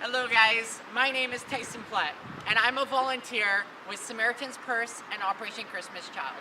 Hello guys, my name is Tyson and I'm a volunteer with Samaritan's Purse and Operation Christmas Child.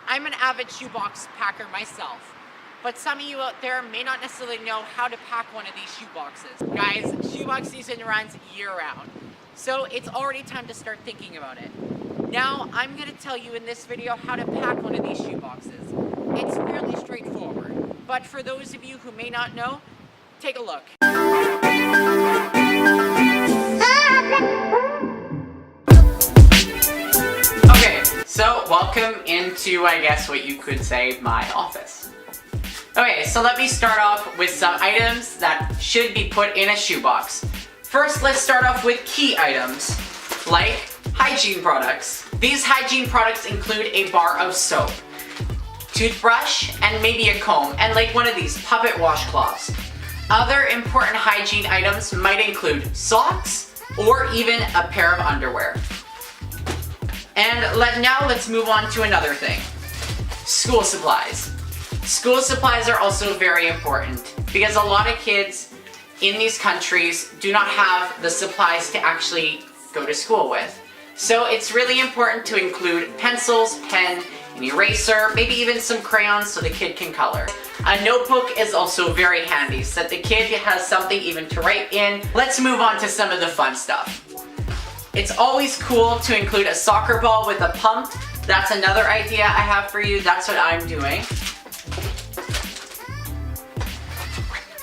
I'm an avid shoebox packer myself, but some of you out there may not necessarily know how to pack one of these shoeboxes. Guys, shoebox season runs year-round, so it's already time to start thinking about it. Now, I'm going to tell you in this video how to pack one of these shoeboxes. It's fairly straightforward, but for those of you who may not know, take a look. Okay, so welcome into, I guess, what you could say, my office. Okay, so let me start off with some items that should be put in a shoebox. First, let's start off with key items, like hygiene products. These hygiene products include a bar of soap, toothbrush, and maybe a comb, and like one of these puppet washcloths. Other important hygiene items might include socks or even a pair of underwear. And now let's move on to another thing. School supplies. School supplies are also very important because a lot of kids in these countries do not have the supplies to actually go to school with. So it's really important to include pencils, pen, an eraser, maybe even some crayons so the kid can color. A notebook is also very handy so that the kid has something even to write in. Let's move on to some of the fun stuff. It's always cool to include a soccer ball with a pump. That's another idea I have for you. That's what I'm doing.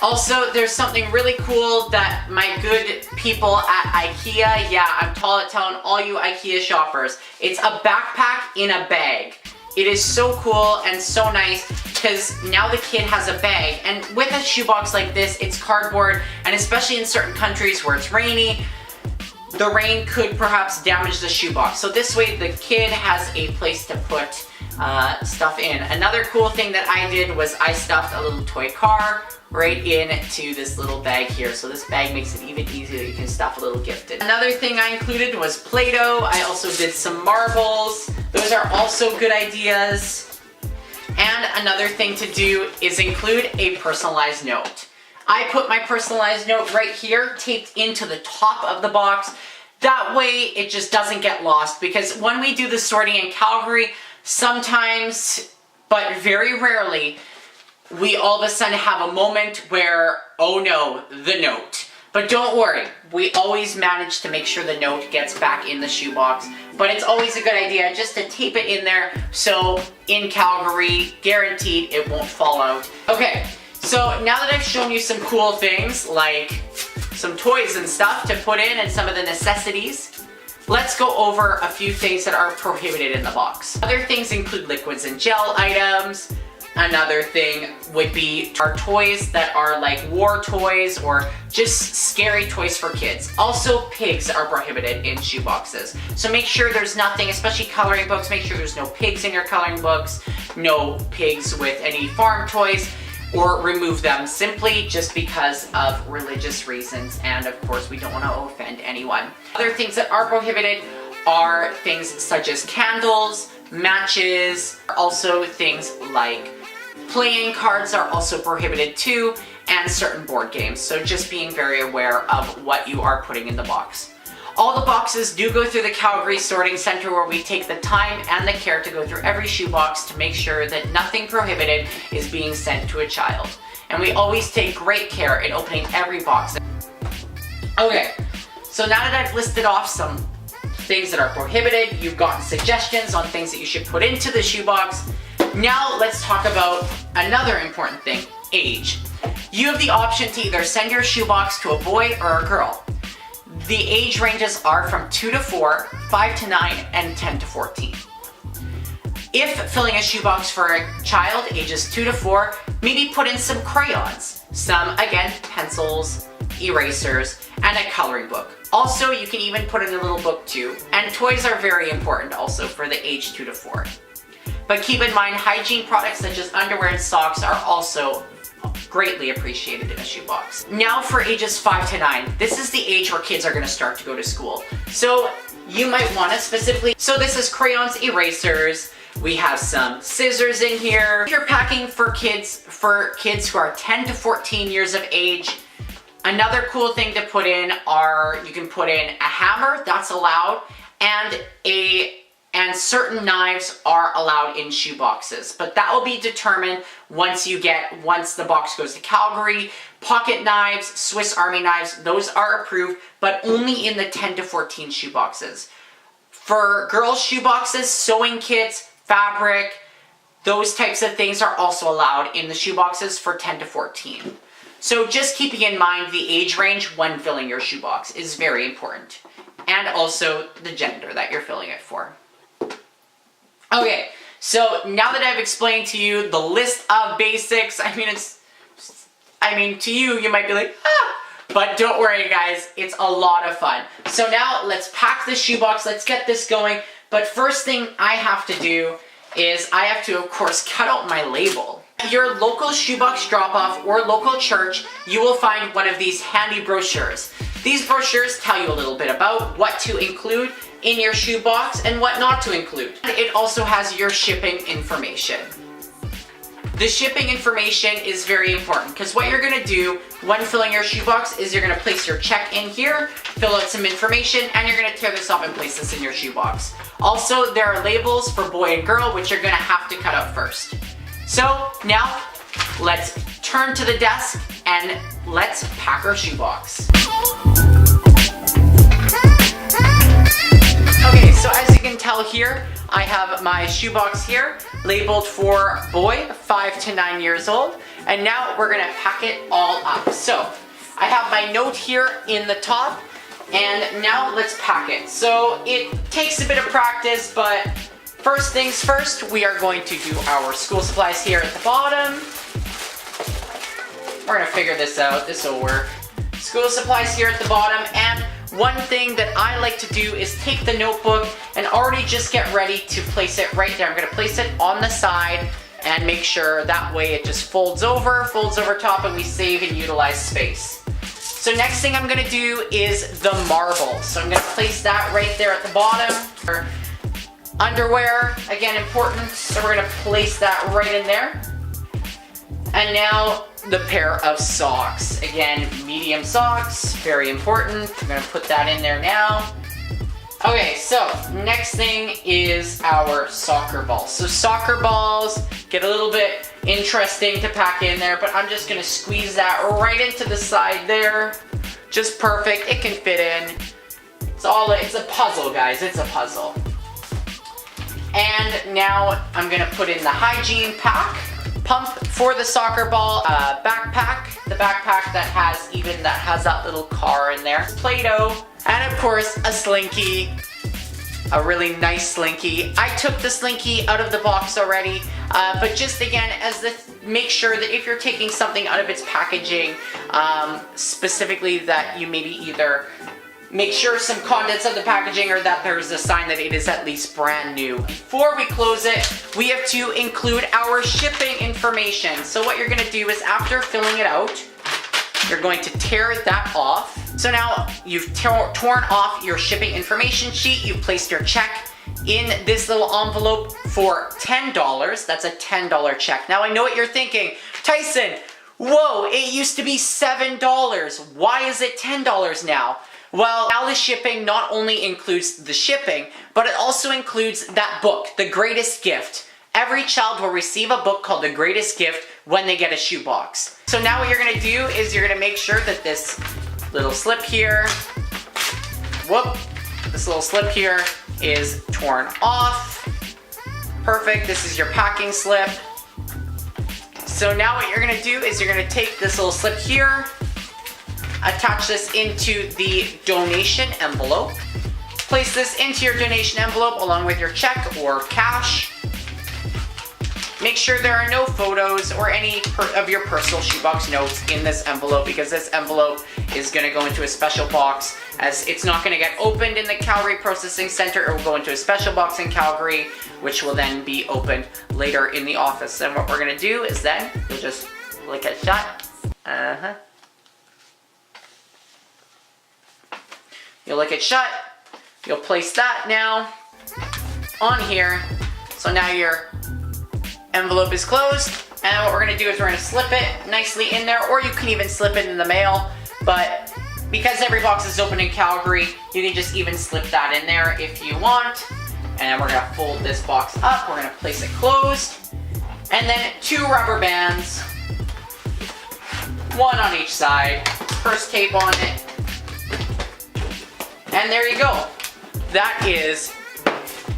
Also, there's something really cool that my good people at IKEA, yeah, I'm telling all you IKEA shoppers, it's a backpack in a bag. It is so cool and so nice because now the kid has a bag, and with a shoebox like this, it's cardboard, and especially in certain countries where it's rainy, the rain could perhaps damage the shoebox. So this way the kid has a place to put stuff in. Another cool thing that I did was I stuffed a little toy car right into this little bag here. So this bag makes it even easier. You can stuff a little gift in. Another thing I included was Play-Doh. I also did some marbles. Those are also good ideas. And another thing to do is include a personalized note. I put my personalized note right here, taped into the top of the box. That way it just doesn't get lost, because when we do the sorting in Calgary, sometimes, but very rarely, we all of a sudden have a moment where, oh no, the note. But don't worry, we always manage to make sure the note gets back in the shoebox. But it's always a good idea just to tape it in there, so in Calgary, guaranteed it won't fall out. Okay, so now that I've shown you some cool things, like some toys and stuff to put in and some of the necessities, let's go over a few things that are prohibited in the box. Other things include liquids and gel items. Another thing would be our toys that are like war toys or just scary toys for kids. Also, pigs are prohibited in shoeboxes. So make sure there's nothing, especially coloring books, make sure there's no pigs in your coloring books, no pigs with any farm toys, or remove them simply just because of religious reasons. And of course, we don't want to offend anyone. Other things that are prohibited are things such as candles, matches, also things like playing cards are also prohibited too, and certain board games. So just being very aware of what you are putting in the box. All the boxes do go through the Calgary Sorting Center, where we take the time and the care to go through every shoebox to make sure that nothing prohibited is being sent to a child. And we always take great care in opening every box. Okay, so now that I've listed off some things that are prohibited, you've gotten suggestions on things that you should put into the shoebox. Now let's talk about another important thing, age. You have the option to either send your shoebox to a boy or a girl. The age ranges are from 2 to 4, 5 to 9, and 10 to 14. If filling a shoebox for a child ages 2 to 4, maybe put in some crayons, some, again, pencils, erasers, and a coloring book. Also, you can even put in a little book too, and toys are very important also for the age 2 to 4. But keep in mind, hygiene products such as underwear and socks are also greatly appreciated in a shoebox. Now for ages 5 to 9, this is the age where kids are going to start to go to school. So you might want to specifically, so this is crayons, erasers, we have some scissors in here. If you're packing for kids who are 10 to 14 years of age, Another cool thing to put in are, you can put in a hammer, that's allowed, and certain knives are allowed in shoe boxes, but that will be determined once the box goes to Calgary. Pocket knives, Swiss Army knives, those are approved, but only in the 10 to 14 shoe boxes. For girls' shoe boxes, sewing kits, fabric, those types of things are also allowed in the shoe boxes for 10 to 14. So just keeping in mind the age range when filling your shoebox is very important. And also the gender that you're filling it for. Okay, so now that I've explained to you the list of basics, to you might be like, but don't worry guys, it's a lot of fun. So now let's pack the shoebox, let's get this going. But first thing I have to do is I have to, of course, cut out my label. At your local shoebox drop-off or local church, you will find one of these handy brochures. These brochures tell you a little bit about what to include in your shoebox and what not to include. It also has your shipping information. The shipping information is very important because what you're going to do when filling your shoebox is you're going to place your check in here, fill out some information, and you're going to tear this off and place this in your shoebox. Also, there are labels for boy and girl, which you're going to have to cut out first. So now, let's turn to the desk and let's pack our shoebox. Okay, so as you can tell here, I have my shoebox here, labeled for boy, 5 to 9 years old, and now we're gonna pack it all up. So, I have my note here in the top, and now let's pack it. So, it takes a bit of practice, but first things first, we are going to do our school supplies here at the bottom. We're gonna figure this out, this will work. School supplies here at the bottom, and one thing that I like to do is take the notebook and already just get ready to place it right there. I'm gonna place it on the side and make sure that way it just folds over top, and we save and utilize space. So next thing I'm gonna do is the marble. So I'm gonna place that right there at the bottom. Underwear, again, important, so we're gonna place that right in there. And now the pair of socks. Again, medium socks, very important. I'm gonna put that in there now. Okay, so next thing is our soccer balls. So soccer balls get a little bit interesting to pack in there, but I'm just gonna squeeze that right into the side there. Just perfect, it can fit in. It's a puzzle, guys, it's a puzzle. And now I'm gonna put in the hygiene pack. Pump for the soccer ball, backpack, the backpack that has that little car in there, Play-Doh, and of course a slinky, a really nice slinky. I took the slinky out of the box already, but just again, make sure that if you're taking something out of its packaging, specifically that you maybe either make sure some contents of the packaging or that there's a sign that it is at least brand new. Before we close it, we have to include our shipping information. So what you're gonna do is after filling it out, you're going to tear that off. So now you've torn off your shipping information sheet, you've placed your check in this little envelope for $10. That's a $10 check. Now I know what you're thinking, Tyson, whoa, it used to be $7. Why is it $10 now? Well, now the shipping not only includes the shipping, but it also includes that book, The Greatest Gift. Every child will receive a book called The Greatest Gift when they get a shoebox. So now what you're gonna do is you're gonna make sure that this little slip here, this little slip here is torn off. Perfect, this is your packing slip. So now what you're gonna do is you're gonna take this little slip here, attach this into the donation envelope. Place this into your donation envelope along with your check or cash. Make sure there are no photos or any of your personal shoebox notes in this envelope, because this envelope is going to go into a special box, as it's not going to get opened in the Calgary Processing Center. It will go into a special box in Calgary, which will then be opened later in the office. And what we're going to do is then you'll just lick it shut. You'll lick it shut. You'll place that now on here. So now your envelope is closed. And what we're gonna do is we're gonna slip it nicely in there, or you can even slip it in the mail. but because every box is open in Calgary, you can just even slip that in there if you want. And then we're gonna fold this box up, we're gonna place it closed. And then 2 rubber bands, 1 on each side, first tape on it. And there you go. That is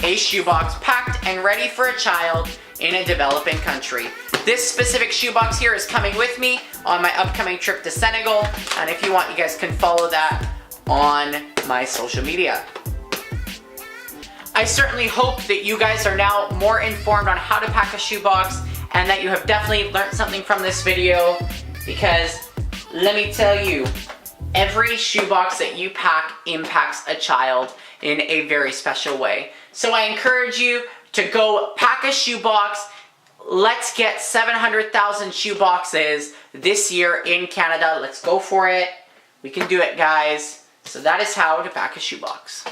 a shoebox packed and ready for a child in a developing country. This specific shoebox here is coming with me on my upcoming trip to Senegal, and if you want, you guys can follow that on my social media. I certainly hope that you guys are now more informed on how to pack a shoebox and that you have definitely learned something from this video, because let me tell you, every shoebox that you pack impacts a child in a very special way. So I encourage you to go pack a shoebox. Let's get 700,000 shoeboxes this year in Canada. Let's go for it. We can do it, guys. So that is how to pack a shoebox.